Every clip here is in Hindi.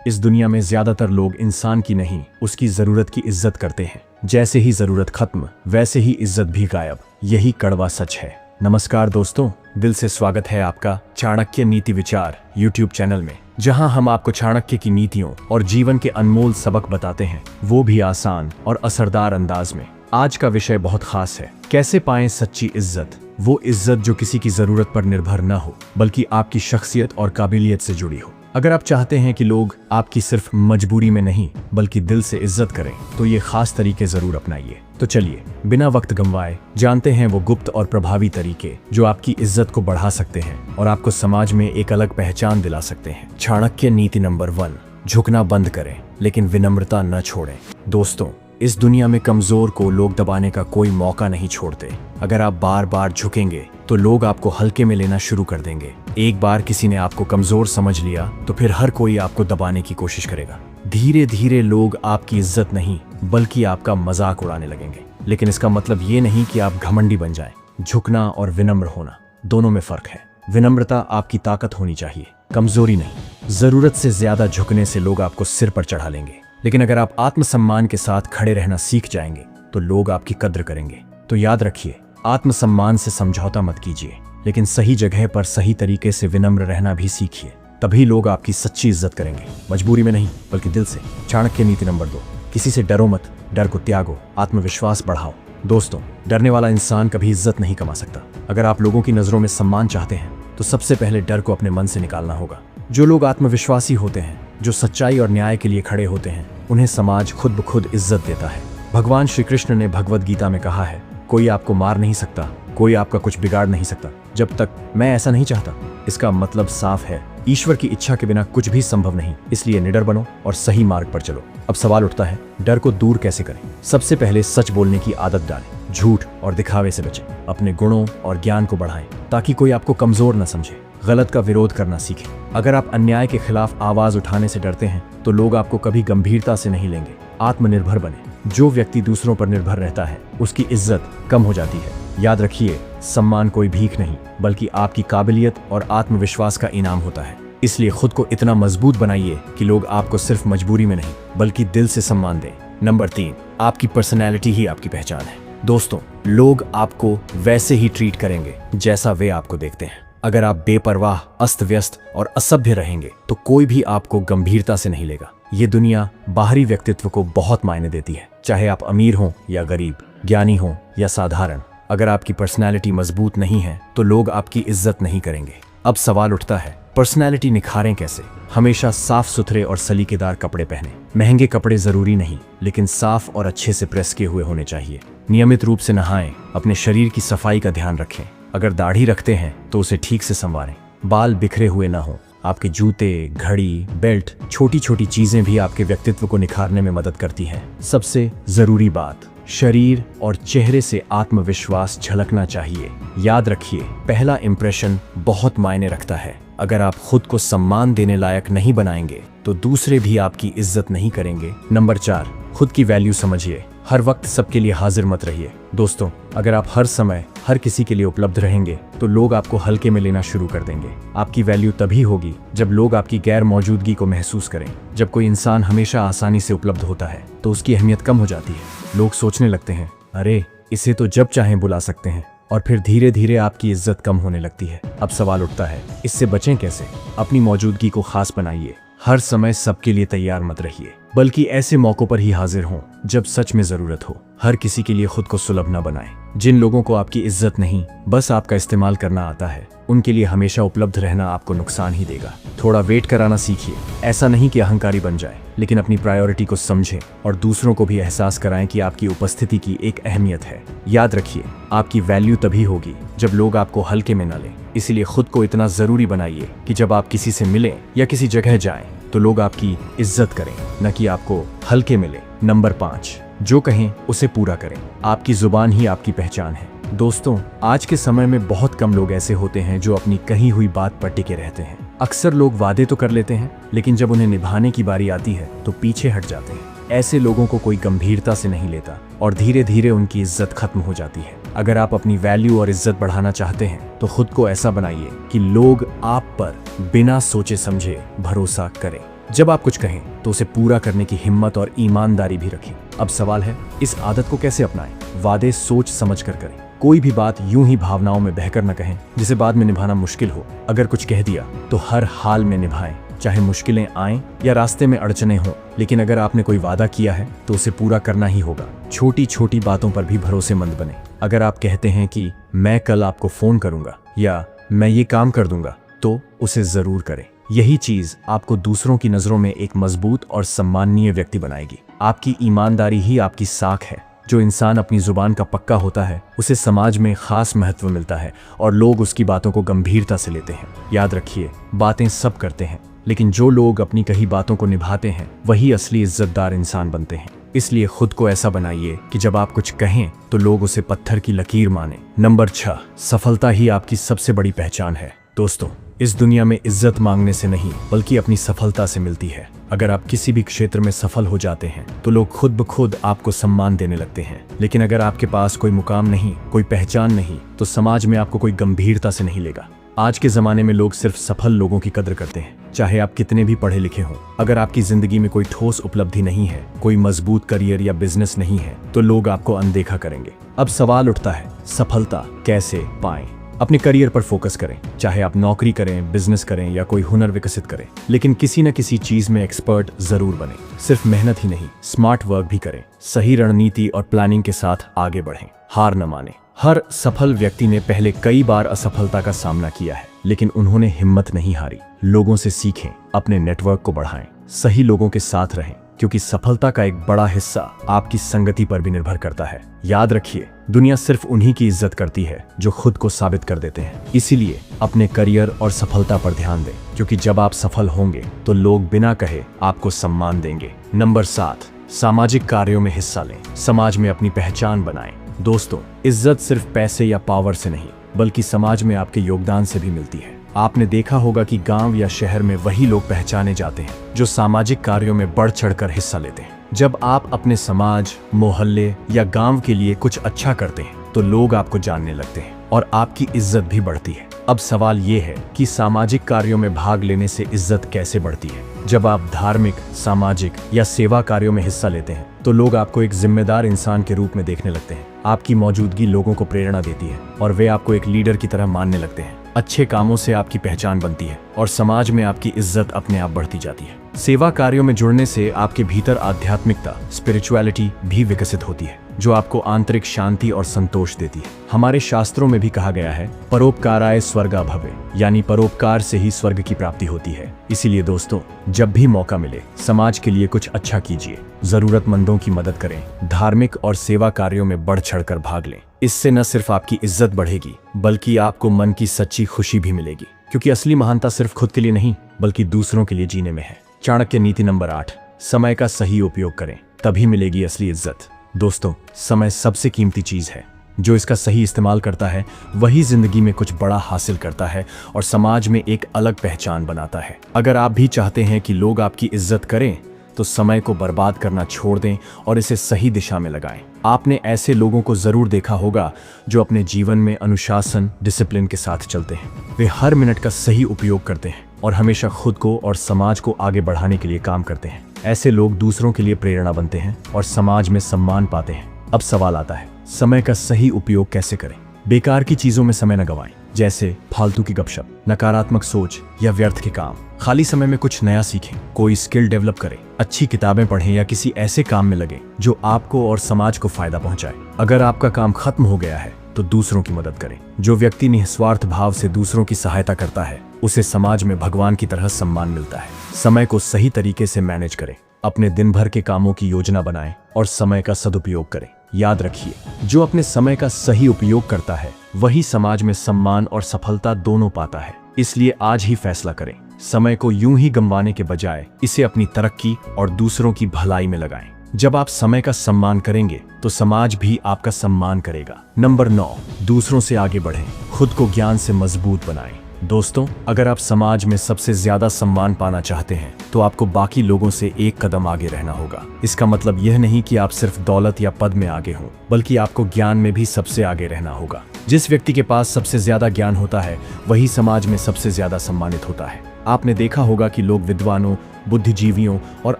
इस दुनिया में ज्यादातर लोग इंसान की नहीं, उसकी जरूरत की इज्जत करते हैं। जैसे ही जरूरत खत्म, वैसे ही इज्जत भी गायब। यही कड़वा सच है। नमस्कार दोस्तों, दिल से स्वागत है आपका चाणक्य नीति विचार यूट्यूब चैनल में, जहां हम आपको चाणक्य की नीतियों और जीवन के अनमोल सबक बताते हैं, वो भी आसान और असरदार अंदाज में। आज का विषय बहुत खास है। कैसे पाएं सच्ची इज्जत, वो इज्जत जो किसी की जरूरत पर निर्भर न हो, बल्कि आपकी शख्सियत और काबिलियत से जुड़ी हो। अगर आप चाहते हैं कि लोग आपकी सिर्फ मजबूरी में नहीं बल्कि दिल से इज्जत करें, तो ये खास तरीके जरूर अपनाइए। तो चलिए बिना वक्त गंवाए जानते हैं वो गुप्त और प्रभावी तरीके जो आपकी इज्जत को बढ़ा सकते हैं और आपको समाज में एक अलग पहचान दिला सकते हैं। चाणक्य नीति नंबर 1, झुकना बंद करें लेकिन विनम्रता न छोड़ें। दोस्तों, इस दुनिया में कमजोर को लोग दबाने का कोई मौका नहीं छोड़ते। अगर आप बार बार झुकेंगे तो लोग आपको हल्के में लेना शुरू कर देंगे। एक बार किसी ने आपको कमजोर समझ लिया तो फिर हर कोई आपको दबाने की कोशिश करेगा। धीरे धीरे लोग आपकी इज्जत नहीं बल्कि आपका मजाक उड़ाने लगेंगे। लेकिन इसका मतलब ये नहीं कि आप घमंडी बन जाएं। झुकना और विनम्र होना, दोनों में फर्क है। विनम्रता आपकी ताकत होनी चाहिए, कमजोरी नहीं। जरूरत से ज्यादा झुकने से लोग आपको सिर पर चढ़ा लेंगे। लेकिन अगर आप आत्मसम्मान के साथ खड़े रहना सीख जाएंगे तो लोग आपकी कद्र करेंगे। तो याद रखिए, आत्मसम्मान से समझौता मत कीजिए, लेकिन सही जगह पर सही तरीके से विनम्र रहना भी सीखिए। तभी लोग आपकी सच्ची इज्जत करेंगे, मजबूरी में नहीं बल्कि दिल से। चाणक्य नीति नंबर 2, किसी से डरो मत, डर को त्यागो, आत्मविश्वास बढ़ाओ। दोस्तों, डरने वाला इंसान कभी इज्जत नहीं कमा सकता। अगर आप लोगों की नजरों में सम्मान चाहते हैं तो सबसे पहले डर को अपने मन से निकालना होगा। जो लोग आत्मविश्वासी होते हैं, जो सच्चाई और न्याय के लिए खड़े होते हैं, उन्हें समाज खुद ब खुद इज्जत देता है। भगवान श्री कृष्ण ने भगवद गीता में कहा है, कोई आपको मार नहीं सकता, कोई आपका कुछ बिगाड़ नहीं सकता जब तक मैं ऐसा नहीं चाहता। इसका मतलब साफ है, ईश्वर की इच्छा के बिना कुछ भी संभव नहीं। इसलिए निडर बनो और सही मार्ग पर चलो। अब सवाल उठता है, डर को दूर कैसे करें? सबसे पहले सच बोलने की आदत डालें। झूठ और दिखावे से बचें। अपने गुणों और ज्ञान को बढ़ाएं ताकि कोई आपको कमजोर न समझे। गलत का विरोध करना सीखें। अगर आप अन्याय के खिलाफ आवाज उठाने से डरते हैं तो लोग आपको कभी गंभीरता से नहीं लेंगे। आत्मनिर्भर बने। जो व्यक्ति दूसरों पर निर्भर रहता है, उसकी इज्जत कम हो जाती है। याद रखिए, सम्मान कोई भीख नहीं बल्कि आपकी काबिलियत और आत्मविश्वास का इनाम होता है। इसलिए खुद को इतना मजबूत बनाइए कि लोग आपको सिर्फ मजबूरी में नहीं बल्कि दिल से सम्मान दें। नंबर 3, आपकी पर्सनैलिटी ही आपकी पहचान है। दोस्तों, लोग आपको वैसे ही ट्रीट करेंगे जैसा वे आपको देखते हैं। अगर आप बेपरवाह, अस्त व्यस्त और असभ्य रहेंगे तो कोई भी आपको गंभीरता से नहीं लेगा। ये दुनिया बाहरी व्यक्तित्व को बहुत मायने देती है, चाहे आप अमीर हों या गरीब, ज्ञानी हों या साधारण। अगर आपकी पर्सनैलिटी मजबूत नहीं है तो लोग आपकी इज्जत नहीं करेंगे। अब सवाल उठता है, पर्सनैलिटी निखारें कैसे? हमेशा साफ सुथरे और सलीकेदार कपड़े पहने। महंगे कपड़े जरूरी नहीं, लेकिन साफ और अच्छे से प्रेस किए हुए होने चाहिए। नियमित रूप से नहाएं। अपने शरीर की सफाई का ध्यान रखें। अगर दाढ़ी रखते हैं तो उसे ठीक से संवारें। बाल बिखरे हुए ना हो। आपके जूते, घड़ी, बेल्ट, छोटी छोटी चीजें भी आपके व्यक्तित्व को निखारने में मदद करती हैं। सबसे जरूरी बात, शरीर और चेहरे से आत्मविश्वास झलकना चाहिए। याद रखिए, पहला इंप्रेशन बहुत मायने रखता है। अगर आप खुद को सम्मान देने लायक नहीं बनाएंगे तो दूसरे भी आपकी इज्जत नहीं करेंगे। नंबर 4, खुद की वैल्यू समझिए। हर वक्त सबके लिए हाजिर मत रहिए। दोस्तों, अगर आप हर समय हर किसी के लिए उपलब्ध रहेंगे तो लोग आपको हल्के में लेना शुरू कर देंगे। आपकी वैल्यू तभी होगी जब लोग आपकी गैर मौजूदगी को महसूस करें। जब कोई इंसान हमेशा आसानी से उपलब्ध होता है तो उसकी अहमियत कम हो जाती है। लोग सोचने लगते हैं, अरे इसे तो जब चाहें बुला सकते हैं, और फिर धीरे धीरे आपकी इज्जत कम होने लगती है। अब सवाल उठता है, इससे बचें कैसे? अपनी मौजूदगी को खास बनाइए। हर समय सबके लिए तैयार मत रहिए, बल्कि ऐसे मौकों पर ही हाजिर हों जब सच में जरूरत हो। हर किसी के लिए खुद को सुलभ न बनाएं। जिन लोगों को आपकी इज्जत नहीं, बस आपका इस्तेमाल करना आता है, उनके लिए हमेशा उपलब्ध रहना आपको नुकसान ही देगा। थोड़ा वेट कराना सीखिए। ऐसा नहीं कि अहंकारी बन जाए, लेकिन अपनी प्रायोरिटी को समझें और दूसरों को भी एहसास कराएं कि आपकी उपस्थिति की एक अहमियत है। याद रखिए, आपकी वैल्यू तभी होगी जब लोग आपको हल्के में न लें। इसीलिए खुद को इतना जरूरी बनाइए कि जब आप किसी से मिलें या किसी जगह जाएं तो लोग आपकी इज्जत करें, न कि आपको हल्के में लें। नंबर 5, जो कहें उसे पूरा करें। आपकी जुबान ही आपकी पहचान है। दोस्तों, आज के समय में बहुत कम लोग ऐसे होते हैं जो अपनी कही हुई बात पर टिके रहते हैं। अक्सर लोग वादे तो कर लेते हैं, लेकिन जब उन्हें निभाने की बारी आती है तो पीछे हट जाते हैं। ऐसे लोगों को कोई गंभीरता से नहीं लेता और धीरे धीरे उनकी इज्जत खत्म हो जाती है। अगर आप अपनी वैल्यू और इज्जत बढ़ाना चाहते हैं तो खुद को ऐसा बनाइए कि लोग आप पर बिना सोचे समझे भरोसा करें। जब आप कुछ कहें तो उसे पूरा करने की हिम्मत और ईमानदारी भी रखें। अब सवाल है, इस आदत को कैसे अपनाएं? वादे सोच समझ कर करें। कोई भी बात यूं ही भावनाओं में बहकर न कहें जिसे बाद में निभाना मुश्किल हो। अगर कुछ कह दिया तो हर हाल में निभाएं, चाहे मुश्किलें आएं या रास्ते में अड़चने हों। लेकिन अगर आपने कोई वादा किया है तो उसे पूरा करना ही होगा। छोटी छोटी बातों पर भी भरोसेमंद बने। अगर आप कहते हैं कि मैं कल आपको फोन करूंगा या मैं ये काम कर दूंगा, तो उसे जरूर करें। यही चीज आपको दूसरों की नजरों में एक मजबूत और सम्माननीय व्यक्ति बनाएगी। आपकी ईमानदारी ही आपकी साख है। जो इंसान अपनी जुबान का पक्का होता है उसे समाज में खास महत्व मिलता है और लोग उसकी बातों को गंभीरता से लेते हैं। याद रखिए, बातें सब करते हैं, लेकिन जो लोग अपनी कही बातों को निभाते हैं वही असली इज्जतदार इंसान बनते हैं। इसलिए खुद को ऐसा बनाइए कि जब आप कुछ कहें तो लोग उसे पत्थर की लकीर माने। नंबर 6, सफलता ही आपकी सबसे बड़ी पहचान है। दोस्तों, इस दुनिया में इज्जत मांगने से नहीं बल्कि अपनी सफलता से मिलती है। अगर आप किसी भी क्षेत्र में सफल हो जाते हैं तो लोग खुद ब खुद आपको सम्मान देने लगते हैं। लेकिन अगर आपके पास कोई मुकाम नहीं, कोई पहचान नहीं, तो समाज में आपको कोई गंभीरता से नहीं लेगा। आज के जमाने में लोग सिर्फ सफल लोगों की कद्र करते हैं, चाहे आप कितने भी पढ़े लिखे हों। अगर आपकी जिंदगी में कोई ठोस उपलब्धि नहीं है, कोई मजबूत करियर या बिजनेस नहीं है, तो लोग आपको अनदेखा करेंगे। अब सवाल उठता है, सफलता कैसे पाएं? अपने करियर पर फोकस करें, चाहे आप नौकरी करें, बिजनेस करें या कोई हुनर विकसित करें। लेकिन किसी न किसी चीज में एक्सपर्ट जरूर बने। सिर्फ मेहनत ही नहीं, स्मार्ट वर्क भी करें। सही रणनीति और प्लानिंग के साथ आगे बढ़ें। हार न माने। हर सफल व्यक्ति ने पहले कई बार असफलता का सामना किया है, लेकिन उन्होंने हिम्मत नहीं हारी। लोगों से सीखें, अपने नेटवर्क को बढ़ाएं, सही लोगों के साथ रहें, क्योंकि सफलता का एक बड़ा हिस्सा आपकी संगति पर भी निर्भर करता है। याद रखिए, दुनिया सिर्फ उन्हीं की इज्जत करती है जो खुद को साबित कर देते हैं। इसीलिए अपने करियर और सफलता पर ध्यान दें, क्योंकि जब आप सफल होंगे तो लोग बिना कहे आपको सम्मान देंगे। नंबर 7, सामाजिक कार्यों में हिस्सा लें, समाज में अपनी पहचान बनाएं। दोस्तों, इज्जत सिर्फ पैसे या पावर से नहीं बल्कि समाज में आपके योगदान से भी मिलती है। आपने देखा होगा कि गांव या शहर में वही लोग पहचाने जाते हैं जो सामाजिक कार्यों में बढ़ चढ़कर हिस्सा लेते हैं। जब आप अपने समाज, मोहल्ले या गांव के लिए कुछ अच्छा करते हैं तो लोग आपको जानने लगते हैं और आपकी इज्जत भी बढ़ती है। अब सवाल ये है कि सामाजिक कार्यों में भाग लेने से इज्जत कैसे बढ़ती है? जब आप धार्मिक, सामाजिक या सेवा कार्यों में हिस्सा लेते हैं तो लोग आपको एक जिम्मेदार इंसान के रूप में देखने लगते हैं। आपकी मौजूदगी लोगों को प्रेरणा देती है और वे आपको एक लीडर की तरह मानने लगते हैं। अच्छे कामों से आपकी पहचान बनती है और समाज में आपकी इज्जत अपने आप बढ़ती जाती है। सेवा कार्यों में जुड़ने से आपके भीतर आध्यात्मिकता, स्पिरिचुअलिटी भी विकसित होती है, जो आपको आंतरिक शांति और संतोष देती है। हमारे शास्त्रों में भी कहा गया है, परोपकाराय स्वर्गा भवे, यानी परोपकार से ही स्वर्ग की प्राप्ति होती है। इसीलिए दोस्तों, जब भी मौका मिले समाज के लिए कुछ अच्छा कीजिए, जरूरतमंदों की मदद करें, धार्मिक और सेवा कार्यों में बढ़ चढ़कर भाग लें। इससे न सिर्फ आपकी इज्जत बढ़ेगी बल्कि आपको मन की सच्ची खुशी भी मिलेगी, क्योंकि असली महानता सिर्फ खुद के लिए नहीं बल्कि दूसरों के लिए जीने में है। चाणक्य नीति नंबर 8, समय का सही उपयोग करें, तभी मिलेगी असली इज्जत। दोस्तों, समय सबसे कीमती चीज है। जो इसका सही इस्तेमाल करता है वही जिंदगी में कुछ बड़ा हासिल करता है और समाज में एक अलग पहचान बनाता है। अगर आप भी चाहते हैं कि लोग आपकी इज्जत करें तो समय को बर्बाद करना छोड़ दें और इसे सही दिशा में लगाएं। आपने ऐसे लोगों को जरूर देखा होगा जो अपने जीवन में अनुशासन, डिसिप्लिन के साथ चलते हैं। वे हर मिनट का सही उपयोग करते हैं और हमेशा खुद को और समाज को आगे बढ़ाने के लिए काम करते हैं। ऐसे लोग दूसरों के लिए प्रेरणा बनते हैं और समाज में सम्मान पाते हैं। अब सवाल आता है, समय का सही उपयोग कैसे करें? बेकार की चीजों में समय न गवाएं, जैसे फालतू की गपशप, नकारात्मक सोच या व्यर्थ के काम। खाली समय में कुछ नया सीखें, कोई स्किल डेवलप करें, अच्छी किताबें पढ़ें या किसी ऐसे काम में लगे जो आपको और समाज को फायदा पहुंचाए। अगर आपका काम खत्म हो गया है तो दूसरों की मदद करें। जो व्यक्ति निस्वार्थ भाव से दूसरों की सहायता करता है उसे समाज में भगवान की तरह सम्मान मिलता है। समय को सही तरीके से मैनेज करें, अपने दिन भर के कामों की योजना बनाएं और समय का सदुपयोग करें। याद रखिए, जो अपने समय का सही उपयोग करता है वही समाज में सम्मान और सफलता दोनों पाता है। इसलिए आज ही फैसला करें, समय को यूं ही गंवाने के बजाय इसे अपनी तरक्की और दूसरों की भलाई में लगाएं। जब आप समय का सम्मान करेंगे तो समाज भी आपका सम्मान करेगा। नंबर 9, दूसरों से आगे बढ़ें, खुद को ज्ञान से मजबूत बनाएं। दोस्तों, अगर आप समाज में सबसे ज्यादा सम्मान पाना चाहते हैं तो आपको बाकी लोगों से एक कदम आगे रहना होगा। इसका मतलब यह नहीं कि आप सिर्फ दौलत या पद में आगे हों, बल्कि आपको ज्ञान में भी सबसे आगे रहना होगा। जिस व्यक्ति के पास सबसे ज्यादा ज्ञान होता है वही समाज में सबसे ज्यादा सम्मानित होता है। आपने देखा होगा कि लोग विद्वानों, बुद्धिजीवियों और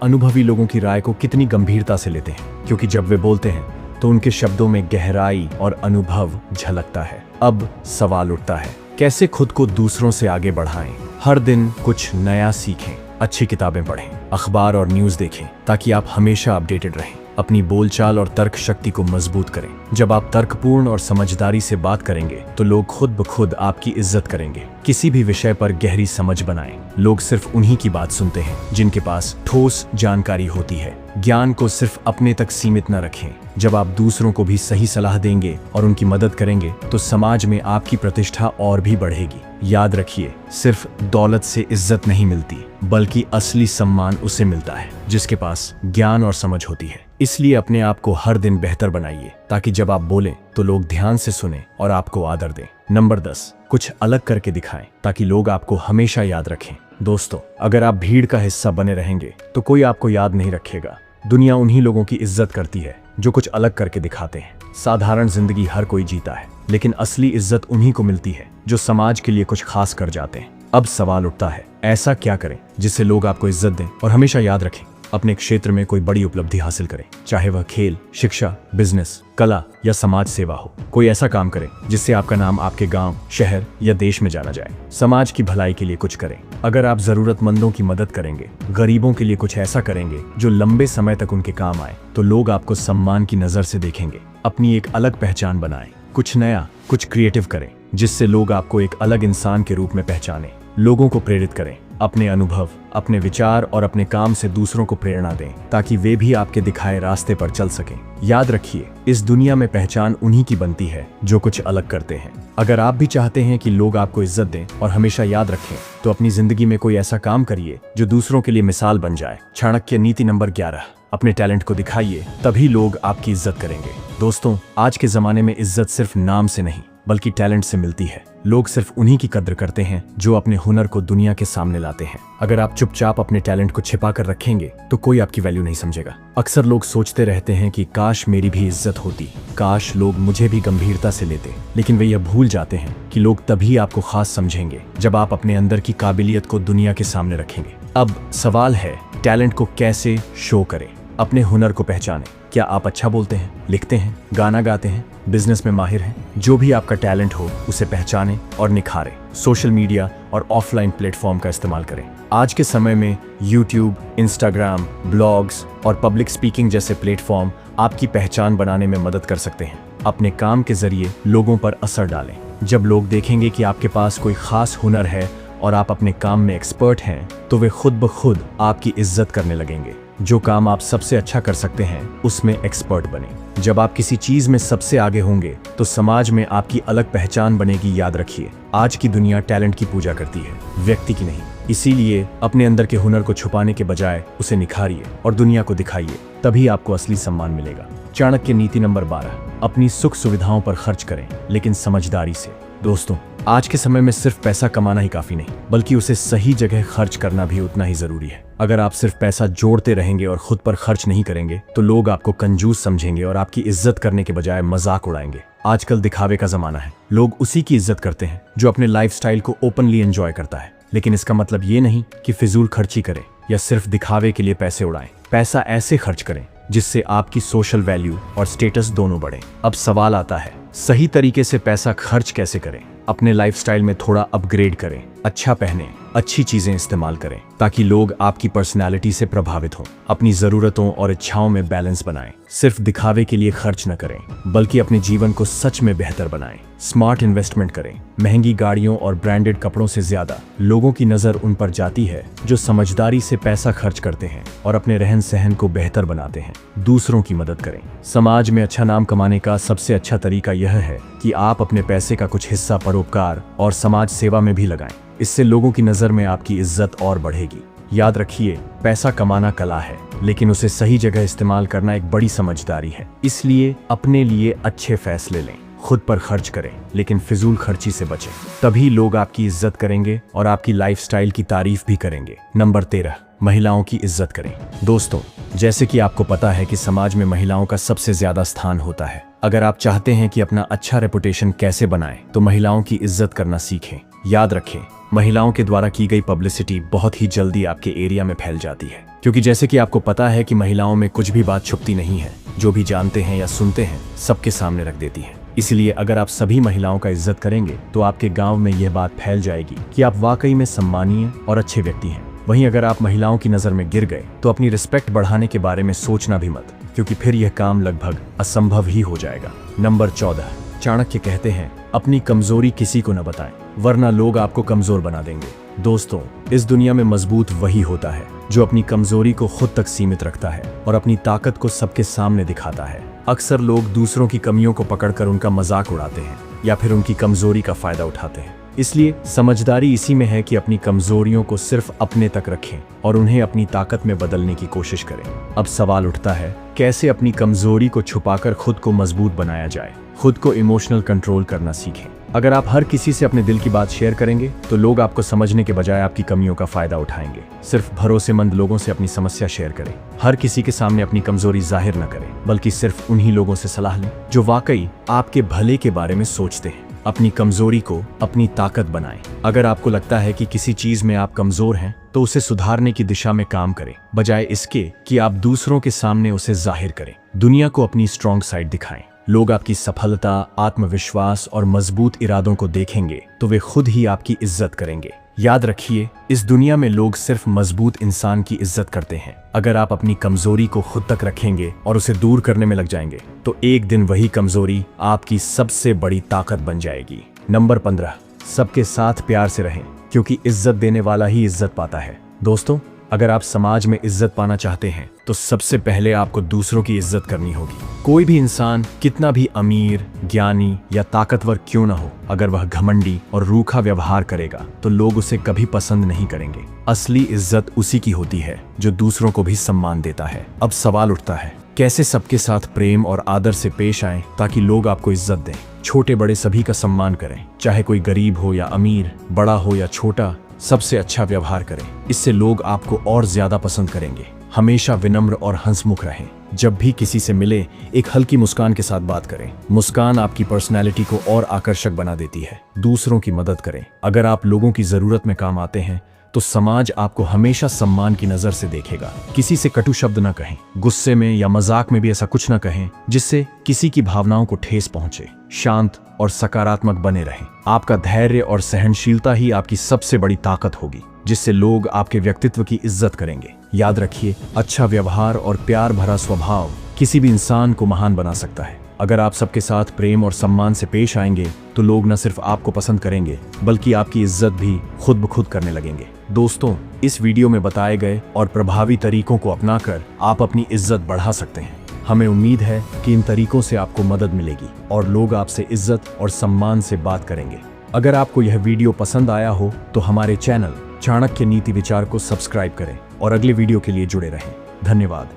अनुभवी लोगों की राय को कितनी गंभीरता से लेते हैं, क्योंकि जब वे बोलते हैं तो उनके शब्दों में गहराई और अनुभव झलकता है। अब सवाल उठता है, कैसे खुद को दूसरों से आगे बढ़ाएं? हर दिन कुछ नया सीखें, अच्छी किताबें पढ़ें, अखबार और न्यूज़ देखें, ताकि आप हमेशा अपडेटेड रहें। अपनी बोलचाल और तर्क शक्ति को मजबूत करें। जब आप तर्कपूर्ण और समझदारी से बात करेंगे तो लोग खुद ब खुद आपकी इज्जत करेंगे। किसी भी विषय पर गहरी समझ बनाएं। लोग सिर्फ उन्हीं की बात सुनते हैं जिनके पास ठोस जानकारी होती है। ज्ञान को सिर्फ अपने तक सीमित न रखें। जब आप दूसरों को भी सही सलाह देंगे और उनकी मदद करेंगे तो समाज में आपकी प्रतिष्ठा और भी बढ़ेगी। याद रखिए, सिर्फ दौलत से इज्जत नहीं मिलती, बल्कि असली सम्मान उसे मिलता है जिसके पास ज्ञान और समझ होती है। इसलिए अपने आप को हर दिन बेहतर बनाइए, ताकि जब आप बोलें तो लोग ध्यान से सुने और आपको आदर दें। नंबर 10, कुछ अलग करके दिखाएं, ताकि लोग आपको हमेशा याद रखें। दोस्तों, अगर आप भीड़ का हिस्सा बने रहेंगे तो कोई आपको याद नहीं रखेगा। दुनिया उन्हीं लोगों की इज्जत करती है जो कुछ अलग करके दिखाते हैं। साधारण जिंदगी हर कोई जीता है, लेकिन असली इज्जत उन्हीं को मिलती है जो समाज के लिए कुछ खास कर जाते हैं। अब सवाल उठता है, ऐसा क्या करें जिससे लोग आपको इज्जत दें और हमेशा याद रखें? अपने क्षेत्र में कोई बड़ी उपलब्धि हासिल करें, चाहे वह खेल, शिक्षा, बिजनेस, कला या समाज सेवा हो। कोई ऐसा काम करें जिससे आपका नाम आपके गांव, शहर या देश में जाना जाए। समाज की भलाई के लिए कुछ करें। अगर आप जरूरतमंदों की मदद करेंगे, गरीबों के लिए कुछ ऐसा करेंगे जो लंबे समय तक उनके काम आए, तो लोग आपको सम्मान की नजर से देखेंगे। अपनी एक अलग पहचान बनाएं। कुछ नया, कुछ क्रिएटिव करें जिससे लोग आपको एक अलग इंसान के रूप में पहचानें। लोगों को प्रेरित करें। अपने अनुभव, अपने विचार और अपने काम से दूसरों को प्रेरणा दें, ताकि वे भी आपके दिखाए रास्ते पर चल सकें। याद रखिए, इस दुनिया में पहचान उन्हीं की बनती है जो कुछ अलग करते हैं। अगर आप भी चाहते हैं कि लोग आपको इज्जत दें और हमेशा याद रखें, तो अपनी जिंदगी में कोई ऐसा काम करिए जो दूसरों के लिए मिसाल बन जाए। चाणक्य नीति नंबर 11, अपने टैलेंट को दिखाइए, तभी लोग आपकी इज्जत करेंगे। दोस्तों, आज के जमाने में इज्जत सिर्फ नाम से नहीं, बल्कि टैलेंट से मिलती है। लोग सिर्फ उन्हीं की कद्र करते हैं जो अपने हुनर को दुनिया के सामने लाते हैं। अगर आप चुपचाप अपने टैलेंट को छिपा कर रखेंगे तो कोई आपकी वैल्यू नहीं समझेगा। अक्सर लोग सोचते रहते हैं कि काश मेरी भी इज्जत होती, काश लोग मुझे भी गंभीरता से लेते, लेकिन वे यह भूल जाते हैं कि लोग तभी आपको खास समझेंगे जब आप अपने अंदर की काबिलियत को दुनिया के सामने रखेंगे। अब सवाल है, टैलेंट को कैसे शो करें? अपने हुनर को पहचानें। क्या आप अच्छा बोलते हैं, लिखते हैं, गाना गाते हैं, बिजनेस में माहिर हैं? जो भी आपका टैलेंट हो उसे पहचानें और निखारें। सोशल मीडिया और ऑफलाइन प्लेटफॉर्म का इस्तेमाल करें। आज के समय में यूट्यूब, इंस्टाग्राम, ब्लॉग्स और पब्लिक स्पीकिंग जैसे प्लेटफॉर्म आपकी पहचान बनाने में मदद कर सकते हैं। अपने काम के जरिए लोगों पर असर डालें। जब लोग देखेंगे कि आपके पास कोई खास हुनर है और आप अपने काम में एक्सपर्ट हैं, तो वे खुद ब खुद आपकी इज्जत करने लगेंगे। जो काम आप सबसे अच्छा कर सकते हैं उसमें एक्सपर्ट बने। जब आप किसी चीज में सबसे आगे होंगे तो समाज में आपकी अलग पहचान बनेगी। याद रखिए, आज की दुनिया टैलेंट की पूजा करती है, व्यक्ति की नहीं। इसीलिए अपने अंदर के हुनर को छुपाने के बजाय उसे निखारिए और दुनिया को दिखाइए, तभी आपको असली सम्मान मिलेगा। चाणक्य नीति नंबर 12, अपनी सुख सुविधाओं पर खर्च करें, लेकिन समझदारी से। दोस्तों, आज के समय में सिर्फ पैसा कमाना ही काफी नहीं, बल्कि उसे सही जगह खर्च करना भी उतना ही जरूरी है। अगर आप सिर्फ पैसा जोड़ते रहेंगे और खुद पर खर्च नहीं करेंगे, तो लोग आपको कंजूस समझेंगे और आपकी इज्जत करने के बजाय मजाक उड़ाएंगे। आजकल दिखावे का जमाना है। लोग उसी की इज्जत करते हैं जो अपने लाइफस्टाइल को ओपनली एंजॉय करता है। लेकिन इसका मतलब ये नहीं कि फिजूल खर्ची करें या सिर्फ दिखावे के लिए पैसे उड़ाएं। पैसा ऐसे खर्च करें जिससे आपकी सोशल वैल्यू और स्टेटस दोनों बढ़े। अब सवाल आता है, सही तरीके से पैसा खर्च कैसे करें? अपने लाइफस्टाइल में थोड़ा अपग्रेड करें, अच्छा पहने, अच्छी चीजें इस्तेमाल करें, ताकि लोग आपकी पर्सनालिटी से प्रभावित हों। अपनी जरूरतों और इच्छाओं में बैलेंस बनाएं। सिर्फ दिखावे के लिए खर्च न करें, बल्कि अपने जीवन को सच में बेहतर बनाएं। स्मार्ट इन्वेस्टमेंट करें। महंगी गाड़ियों और ब्रांडेड कपड़ों से ज्यादा लोगों की नजर उन पर जाती है जो समझदारी से पैसा खर्च करते हैं और अपने रहन सहन को बेहतर बनाते हैं। दूसरों की मदद करें। समाज में अच्छा नाम कमाने का सबसे अच्छा तरीका यह है कि आप अपने पैसे का कुछ हिस्सा परोपकार और समाज सेवा में भी लगाएं। इससे लोगों की नजर में आपकी इज्जत और बढ़ेगी। याद रखिए, पैसा कमाना कला है, लेकिन उसे सही जगह इस्तेमाल करना एक बड़ी समझदारी है। इसलिए अपने लिए अच्छे फैसले लें, खुद पर खर्च करें, लेकिन फिजूल खर्ची से बचें। तभी लोग आपकी इज्जत करेंगे और आपकी लाइफस्टाइल की तारीफ भी करेंगे। नंबर 13, महिलाओं की इज्जत करें। दोस्तों, जैसे कि आपको पता है कि समाज में महिलाओं का सबसे ज्यादा स्थान होता है। अगर आप चाहते हैं कि अपना अच्छा रेपुटेशन कैसे बनाएं, तो महिलाओं की इज्जत करना सीखें। याद रखें, महिलाओं के द्वारा की गई पब्लिसिटी बहुत ही जल्दी आपके एरिया में फैल जाती है, क्योंकि जैसे कि आपको पता है कि महिलाओं में कुछ भी बात छुपती नहीं है, जो भी जानते हैं या सुनते हैं सबके सामने रख देती हैं। इसलिए अगर आप सभी महिलाओं का इज्जत करेंगे तो आपके गांव में यह बात फैल जाएगी कि आप वाकई में सम्मानीय और अच्छे व्यक्ति हैं। वहीं अगर आप महिलाओं की नजर में गिर गए तो अपनी रिस्पेक्ट बढ़ाने के बारे में सोचना भी मत, क्योंकि फिर यह काम लगभग असंभव ही हो जाएगा। नंबर 14, चाणक्य कहते हैं अपनी कमजोरी किसी को न बताएं, वरना लोग आपको कमजोर बना देंगे। दोस्तों, इस दुनिया में मजबूत वही होता है जो अपनी कमजोरी को खुद तक सीमित रखता है और अपनी ताकत को सबके सामने दिखाता है। अक्सर लोग दूसरों की कमियों को पकड़कर उनका मजाक उड़ाते हैं या फिर उनकी कमजोरी का फायदा उठाते हैं। इसलिए समझदारी इसी में है कि अपनी कमजोरियों को सिर्फ अपने तक रखें और उन्हें अपनी ताकत में बदलने की कोशिश करें। अब सवाल उठता है, कैसे अपनी कमजोरी को छुपाकर खुद को मजबूत बनाया जाए। खुद को इमोशनल कंट्रोल करना सीखें। अगर आप हर किसी से अपने दिल की बात शेयर करेंगे तो लोग आपको समझने के बजाय आपकी कमियों का फायदा उठाएंगे। सिर्फ भरोसेमंद लोगों से अपनी समस्या शेयर करें। हर किसी के सामने अपनी कमजोरी जाहिर न करें, बल्कि सिर्फ उन्हीं लोगों से सलाह लें जो वाकई आपके भले के बारे में सोचते हैं। अपनी कमजोरी को अपनी ताकत बनाएं। अगर आपको लगता है कि किसी चीज में आप कमजोर हैं तो उसे सुधारने की दिशा में काम करें, बजाय इसके कि आप दूसरों के सामने उसे जाहिर करें। दुनिया को अपनी स्ट्रॉन्ग साइड दिखाएं। लोग आपकी सफलता, आत्मविश्वास और मजबूत इरादों को देखेंगे तो वे खुद ही आपकी इज्जत करेंगे। याद रखिए, इस दुनिया में लोग सिर्फ मजबूत इंसान की इज्जत करते हैं। अगर आप अपनी कमजोरी को खुद तक रखेंगे और उसे दूर करने में लग जाएंगे तो एक दिन वही कमजोरी आपकी सबसे बड़ी ताकत बन जाएगी। नंबर 15, सबके साथ प्यार से रहें, क्योंकि इज्जत देने वाला ही इज्जत पाता है। दोस्तों, अगर आप समाज में इज्जत पाना चाहते हैं तो सबसे पहले आपको दूसरों की इज्जत करनी होगी। कोई भी इंसान कितना भी अमीर, ज्ञानी या ताकतवर क्यों न हो, अगर वह घमंडी और रूखा व्यवहार करेगा तो लोग उसे कभी पसंद नहीं करेंगे। असली इज्जत उसी की होती है जो दूसरों को भी सम्मान देता है। अब सवाल उठता है, कैसे सबके साथ प्रेम और आदर से पेश आएं ताकि लोग आपको इज्जत दें। छोटे बड़े सभी का सम्मान करें, चाहे कोई गरीब हो या अमीर, बड़ा हो या छोटा, सबसे अच्छा व्यवहार करें। इससे लोग आपको और ज्यादा पसंद करेंगे। हमेशा विनम्र और हंसमुख रहें। जब भी किसी से मिले एक हल्की मुस्कान के साथ बात करें। मुस्कान आपकी पर्सनैलिटी को और आकर्षक बना देती है। दूसरों की मदद करें। अगर आप लोगों की जरूरत में काम आते हैं तो समाज आपको हमेशा सम्मान की नजर से देखेगा। किसी से कटु शब्द न कहें। गुस्से में या मजाक में भी ऐसा कुछ न कहें जिससे किसी की भावनाओं को ठेस पहुंचे। शांत और सकारात्मक बने रहें। आपका धैर्य और सहनशीलता ही आपकी सबसे बड़ी ताकत होगी, जिससे लोग आपके व्यक्तित्व की इज्जत करेंगे। याद रखिए, अच्छा व्यवहार और प्यार भरा स्वभाव किसी भी इंसान को महान बना सकता है। अगर आप सबके साथ प्रेम और सम्मान से पेश आएंगे तो लोग न सिर्फ आपको पसंद करेंगे बल्कि आपकी इज्जत भी खुद ब खुद करने लगेंगे। दोस्तों, इस वीडियो में बताए गए और प्रभावी तरीकों को अपनाकर आप अपनी इज्जत बढ़ा सकते हैं। हमें उम्मीद है कि इन तरीकों से आपको मदद मिलेगी और लोग आपसे इज्जत और सम्मान से बात करेंगे। अगर आपको यह वीडियो पसंद आया हो तो हमारे चैनल चाणक्य नीति विचार को सब्सक्राइब करें और अगले वीडियो के लिए जुड़े रहें। धन्यवाद।